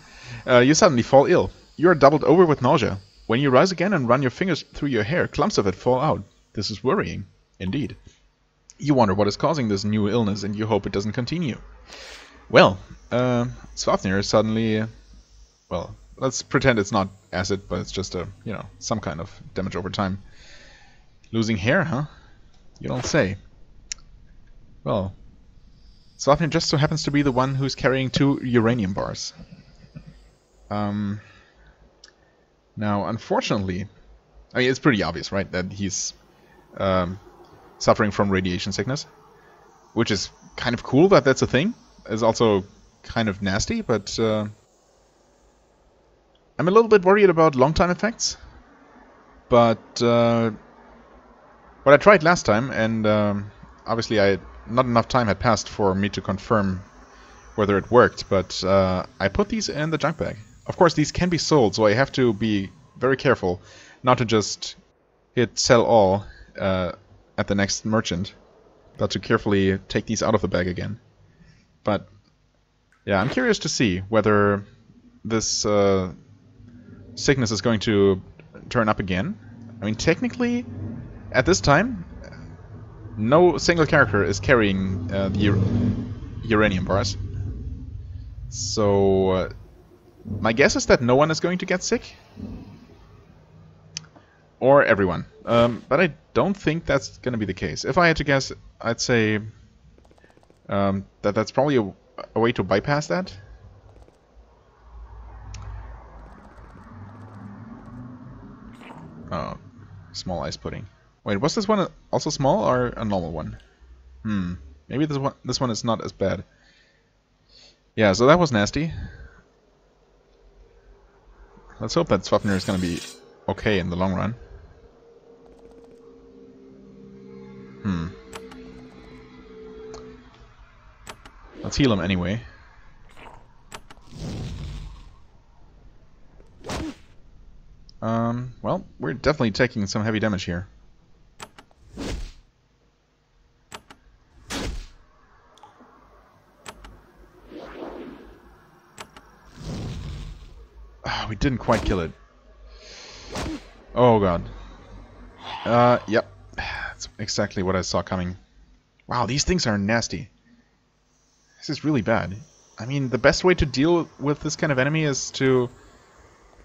You suddenly fall ill. You are doubled over with nausea. When you rise again and run your fingers through your hair, clumps of it fall out. This is worrying. Indeed. You wonder what is causing this new illness and you hope it doesn't continue. Well, Svafnir suddenly... Well, let's pretend it's not acid, but it's just some kind of damage over time. Losing hair, huh? You don't say. Well, Svafnir just so happens to be the one who's carrying 2 uranium bars. Now, unfortunately, I mean, it's pretty obvious, right, that he's suffering from radiation sickness, which is kind of cool that that's a thing. It's also kind of nasty, but I'm a little bit worried about long-time effects. But what I tried last time, and obviously not enough time had passed for me to confirm whether it worked, but I put these in the junk bag. Of course, these can be sold, so I have to be very careful not to just hit sell all at the next merchant, but to carefully take these out of the bag again. But yeah, I'm curious to see whether this sickness is going to turn up again. I mean, technically, at this time, no single character is carrying the uranium bars. So my guess is that no one is going to get sick. Or everyone. But I don't think that's going to be the case. If I had to guess, I'd say that's probably a way to bypass that. Oh, small ice pudding. Wait, was this one also small or a normal one? Maybe this one is not as bad. Yeah, so that was nasty. Let's hope that Swapnir is going to be okay in the long run. Let's heal him anyway. Well, we're definitely taking some heavy damage here. We didn't quite kill it. Oh god. Yep. That's exactly what I saw coming. Wow, these things are nasty. This is really bad. I mean, the best way to deal with this kind of enemy is to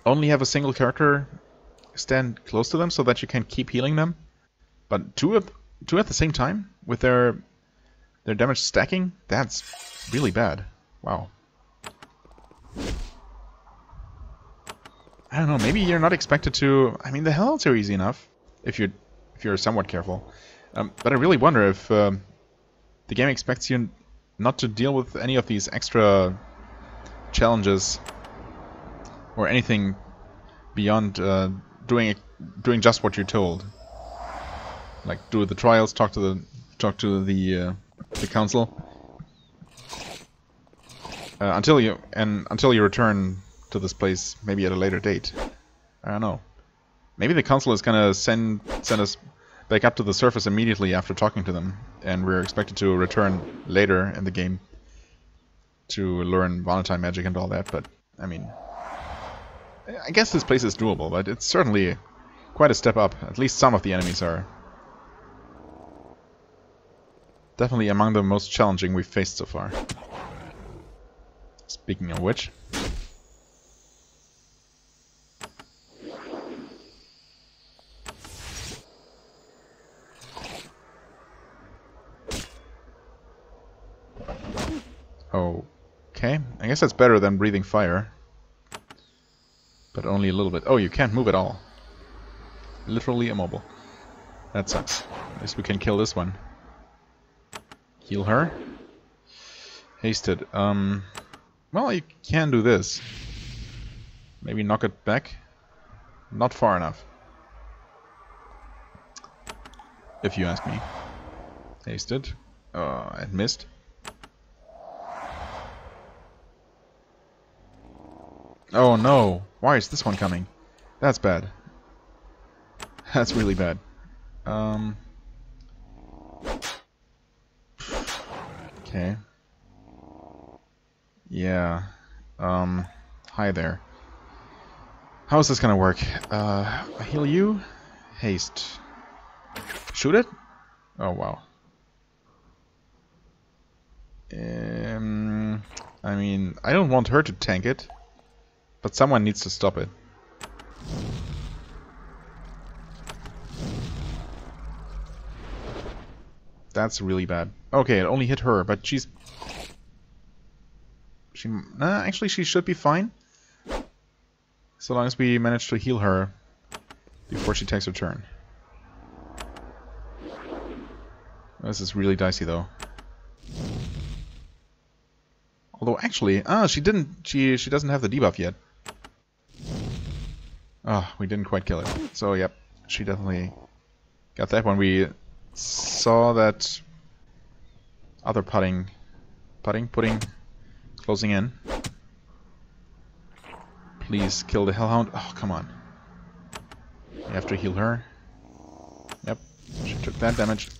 only have a single character stand close to them so that you can keep healing them. But two at the same time with their damage stacking, that's really bad. Wow. I don't know, maybe you're not expected to... I mean, the hells are easy enough if you're somewhat careful. But I really wonder if the game expects you not to deal with any of these extra challenges or anything beyond doing just what you're told. Like do the trials, talk to the council, until you return to this place, maybe at a later date. I don't know. Maybe the council is gonna send us back up to the surface immediately after talking to them, and we're expected to return later in the game to learn Valentine magic and all that. But I mean, I guess this place is doable, but it's certainly quite a step up. At least some of the enemies are definitely among the most challenging we've faced so far. Speaking of which... Okay, I guess that's better than breathing fire. But only a little bit. Oh, you can't move at all. Literally immobile. That sucks. At least we can kill this one. Heal her. Hasted. Well, you can do this. Maybe knock it back. Not far enough. If you ask me. Hasted. Oh, it missed. Oh no! Why is this one coming? That's bad. That's really bad. Okay. Yeah. Hi there. How is this gonna work? I heal you? Haste. Shoot it? Oh, wow. I mean, I don't want her to tank it, but someone needs to stop it. That's really bad. Okay, it only hit her, but she's... actually, she should be fine. So long as we manage to heal her before she takes her turn. This is really dicey, though. Although, actually... she didn't... She doesn't have the debuff yet. We didn't quite kill it. So, yep. She definitely got that when we saw that other pudding, closing in. Please kill the Hellhound. Oh, come on. We have to heal her. Yep, she took that damage.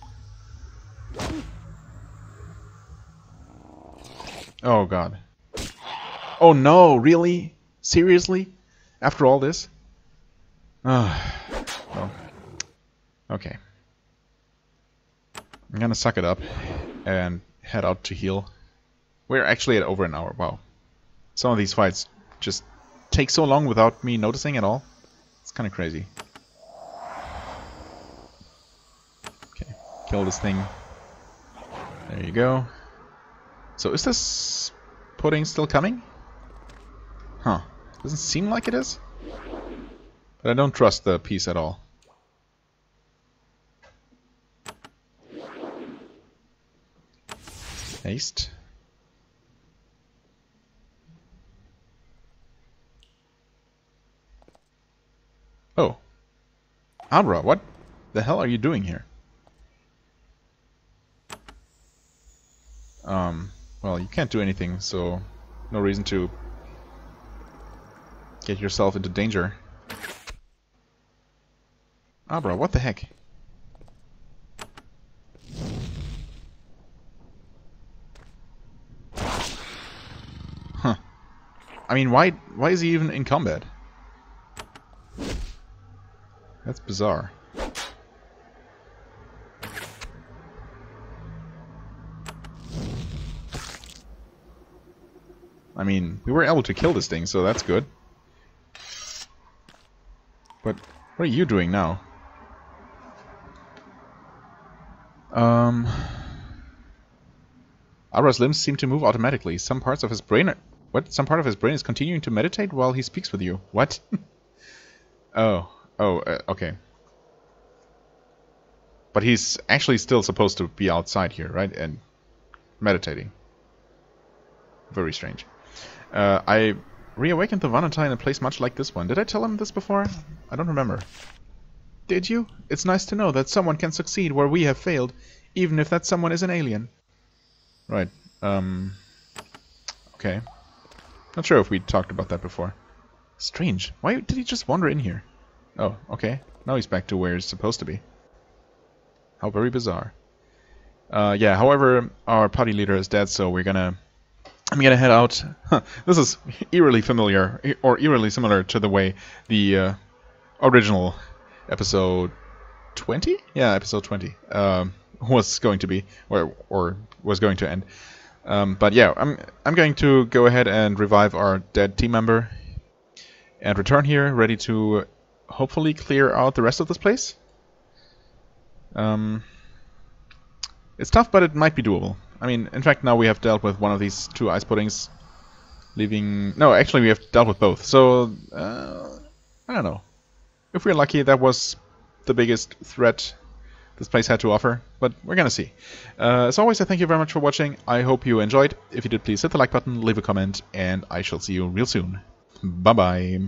Oh, God. Oh, no, really? Seriously? After all this? Well, okay. I'm gonna suck it up and head out to heal. We're actually at over an hour. Wow. Some of these fights just take so long without me noticing at all. It's kind of crazy. Okay, kill this thing. There you go. So is this pudding still coming? Huh. Doesn't seem like it is. But I don't trust the piece at all. Haste. Oh. Abra, what the hell are you doing here? Well, you can't do anything, so no reason to get yourself into danger. Abra, what the heck? Huh. I mean, why is he even in combat? That's bizarre. I mean, we were able to kill this thing, so that's good. But what are you doing now? Abra's limbs seem to move automatically. Some parts of his brain are... What? Some part of his brain is continuing to meditate while he speaks with you. What? Okay. But he's actually still supposed to be outside here, right? And meditating. Very strange. I reawakened the Avernite in a place much like this one. Did I tell him this before? I don't remember. Did you? It's nice to know that someone can succeed where we have failed, even if that someone is an alien. Right. Okay. Not sure if we talked about that before. Strange. Why did he just wander in here? Oh, okay. Now he's back to where he's supposed to be. How very bizarre. Yeah, however, our party leader is dead, so I'm gonna head out. This is eerily familiar, or eerily similar to the way the original episode 20? Yeah, episode 20 was going to be, or was going to end. But yeah, I'm going to go ahead and revive our dead team member and return here, ready to hopefully clear out the rest of this place. It's tough, but it might be doable. I mean, in fact, now we have dealt with one of these two ice puddings, leaving... No, actually, we have dealt with both. So, I don't know. If we're lucky, that was the biggest threat this place had to offer, but we're gonna see. As always, I thank you very much for watching. I hope you enjoyed. If you did, please hit the like button, leave a comment, and I shall see you real soon. Bye-bye.